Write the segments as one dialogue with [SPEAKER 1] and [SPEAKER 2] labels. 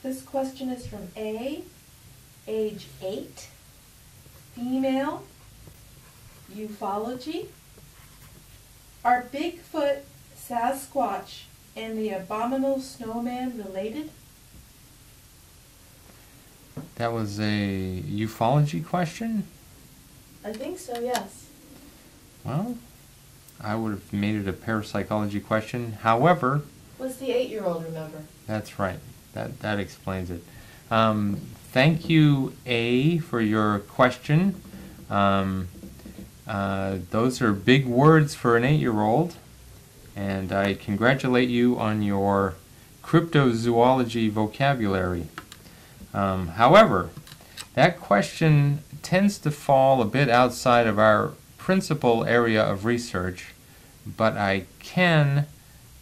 [SPEAKER 1] This question is from A, age 8, female, ufology. Are Bigfoot, Sasquatch, and the Abominable Snowman related?
[SPEAKER 2] That was a ufology question?
[SPEAKER 1] I think so, yes.
[SPEAKER 2] Well, I would have made it a parapsychology question. However...
[SPEAKER 1] What's the 8-year-old remember?
[SPEAKER 2] That's right. That explains it. Thank you, A, for your question. Those are big words for an 8-year-old, and I congratulate you on your cryptozoology vocabulary. However, that question tends to fall a bit outside of our principal area of research, but I can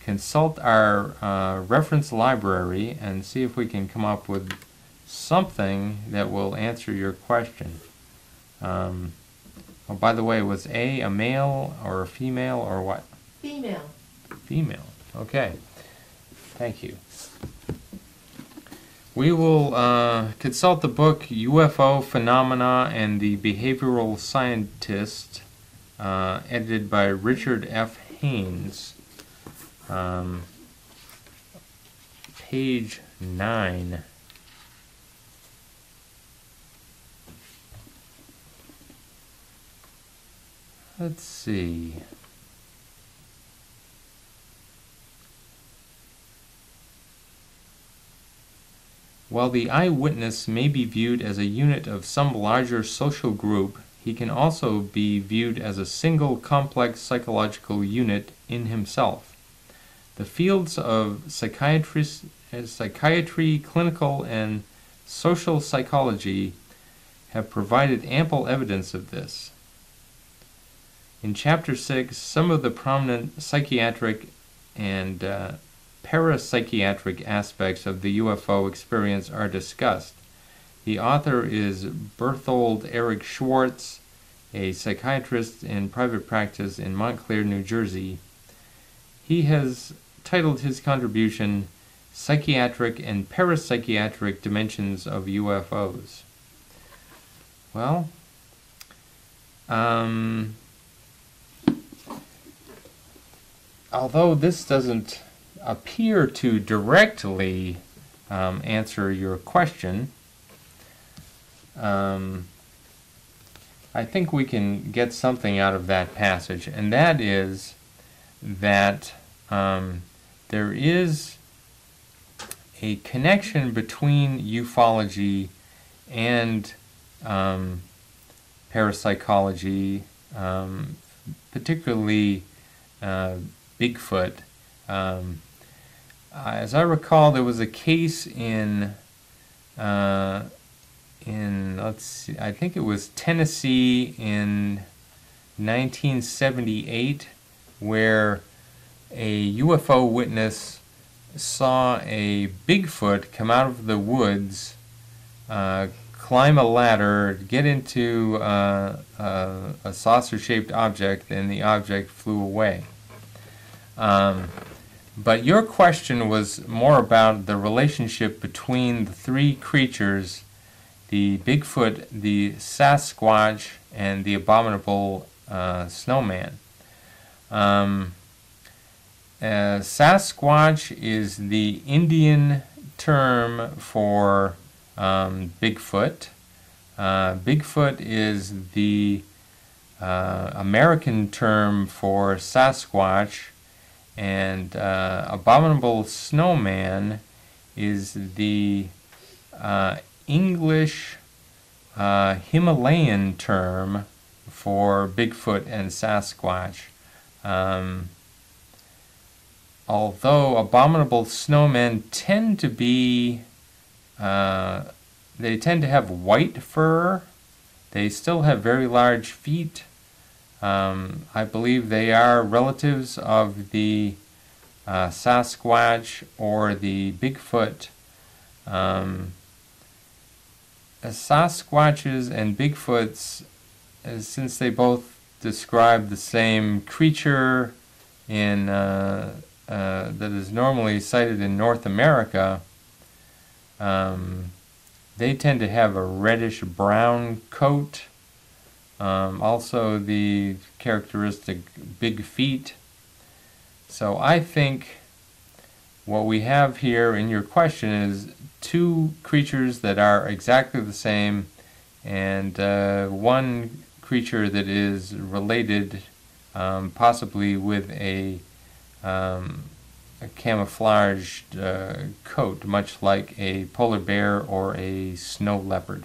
[SPEAKER 2] consult our reference library and see if we can come up with something that will answer your question. Oh, by the way, was A a male or a female or what?
[SPEAKER 1] Female.
[SPEAKER 2] Female. Okay. Thank you. We will consult the book UFO Phenomena and the Behavioral Scientist, edited by Richard F. Haynes. Page 9. Let's see. While the eyewitness may be viewed as a unit of some larger social group, he can also be viewed as a single complex psychological unit in himself. The fields of psychiatry, clinical, and social psychology have provided ample evidence of this. In Chapter 6, some of the prominent psychiatric and parapsychiatric aspects of the UFO experience are discussed. The author is Berthold Erich Schwartz, a psychiatrist in private practice in Montclair, New Jersey. He has titled his contribution Psychiatric and Parapsychiatric Dimensions of UFOs. Well, although this doesn't appear to directly answer your question, I think we can get something out of that passage, and that is that there is a connection between ufology and parapsychology, particularly Bigfoot. As I recall, there was a case in let's see, I think it was Tennessee in 1978, where a UFO witness saw a Bigfoot come out of the woods, climb a ladder, get into a saucer-shaped object, and the object flew away. But your question was more about the relationship between the three creatures, the Bigfoot, the Sasquatch, and the Abominable Snowman. Sasquatch is the Indian term for Bigfoot. Bigfoot is the American term for Sasquatch, and Abominable Snowman is the English Himalayan term for Bigfoot and Sasquatch. Although abominable snowmen tend to be, they tend to have white fur, they still have very large feet. I believe they are relatives of the Sasquatch or the Bigfoot. Sasquatches and Bigfoots, since they both describe the same creature in that is normally sighted in North America, They tend to have a reddish-brown coat. Also the characteristic big feet. So I think what we have here in your question is two creatures that are exactly the same, and one creature that is related, possibly with a camouflaged coat, much like a polar bear or a snow leopard.